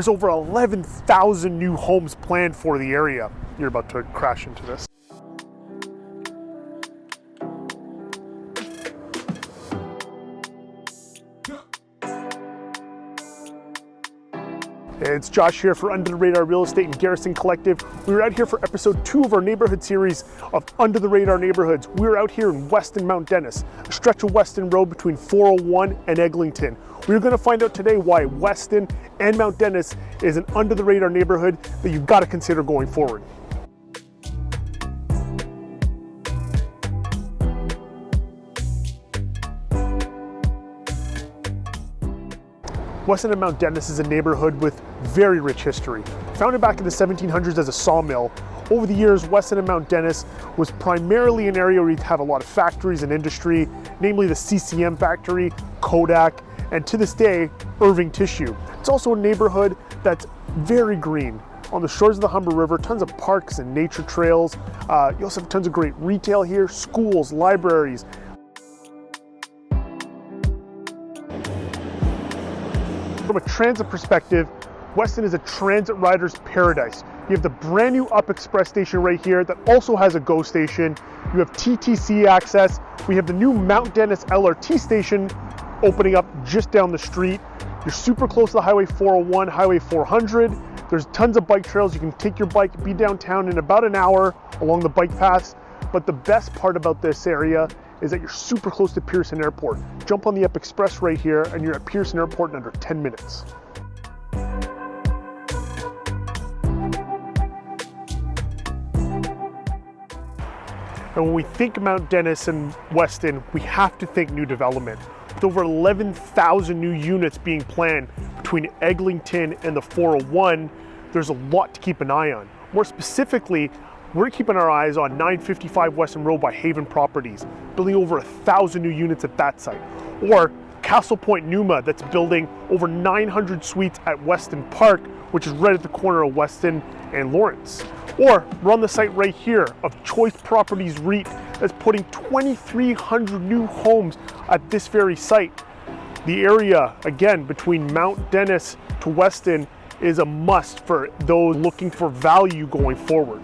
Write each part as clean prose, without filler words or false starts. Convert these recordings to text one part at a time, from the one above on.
There's over 11,000 new homes planned for the area. You're about to crash into this. It's Josh here for Under the Radar Real Estate and Garrison Collective. We were out here for episode 2 of our neighborhood series of Under the Radar Neighborhoods. We were out here in Weston-Mt, a stretch of Weston Road between 401 and Eglinton. We're going to find out today why Weston and Mount Dennis is an under the radar neighborhood that you've got to consider going forward. Weston and Mount Dennis is a neighborhood with very rich history. Founded back in the 1700s as a sawmill, over the years, Weston and Mount Dennis was primarily an area where you'd have a lot of factories and industry, namely the CCM factory, Kodak, and to this day, Irving Tissue. It's also a neighborhood that's very green. On the shores of the Humber River, tons of parks and nature trails. You also have tons of great retail here, schools, libraries. From a transit perspective, Weston is a transit rider's paradise. You have the brand new Up Express station right here that also has a GO station. You have TTC access. We have the new Mount Dennis LRT station opening up just down the street. You're super close to the Highway 401, Highway 400. There's tons of bike trails. You can take your bike, be downtown in about an hour along the bike paths. But the best part about this area is that you're super close to Pearson Airport. Jump on the Up Express right here and you're at Pearson Airport in under 10 minutes. And when we think Mount Dennis and Weston, we have to think new development. With over 11,000 new units being planned between Eglinton and the 401, there's a lot to keep an eye on. More specifically, we're keeping our eyes on 955 Weston Road by Haven Properties, building over 1,000 new units at that site. Or Castle Point Numa, that's building over 900 suites at Weston Park, which is right at the corner of Weston and Lawrence. Or we're on the site right here of Choice Properties REIT that's putting 2,300 new homes at this very site. The area, again, between Mount Dennis to Weston is a must for those looking for value going forward.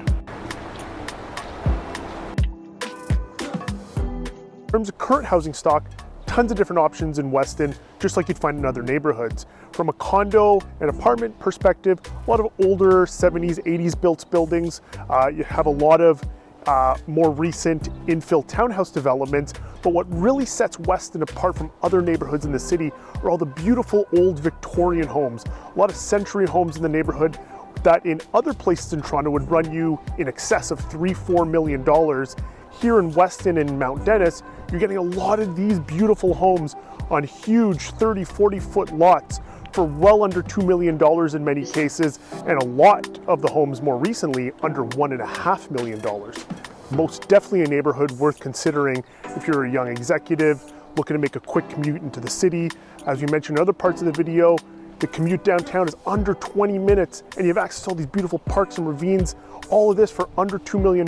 In terms of current housing stock, tons of different options in Weston, just like you'd find in other neighborhoods. From a condo and apartment perspective, a lot of older 70s, 80s built buildings. You have a lot of more recent infill townhouse developments, but what really sets Weston apart from other neighborhoods in the city are all the beautiful old Victorian homes. A lot of century homes in the neighborhood that in other places in Toronto would run you in excess of $3-4 million. Here in Weston and Mount Dennis, you're getting a lot of these beautiful homes on huge 30-40 foot lots for well under $2 million in many cases, and a lot of the homes more recently under $1.5 million. Most definitely a neighborhood worth considering if you're a young executive looking to make a quick commute into the city. As we mentioned in other parts of the video, the commute downtown is under 20 minutes and you have access to all these beautiful parks and ravines, all of this for under $2 million.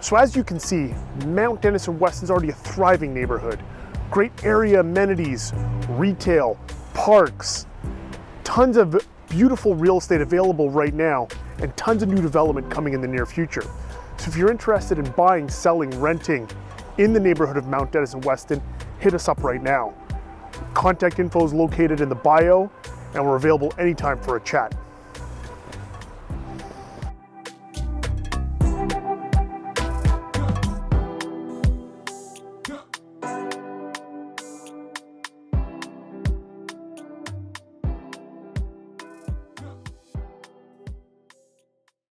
So as you can see, Mount Dennis and Weston is already a thriving neighborhood. Great area amenities, retail, parks, tons of beautiful real estate available right now, and tons of new development coming in the near future. So if you're interested in buying, selling, renting in the neighborhood of Mount Dennis and Weston, hit us up right now. Contact info is located in the bio, and we're available anytime for a chat.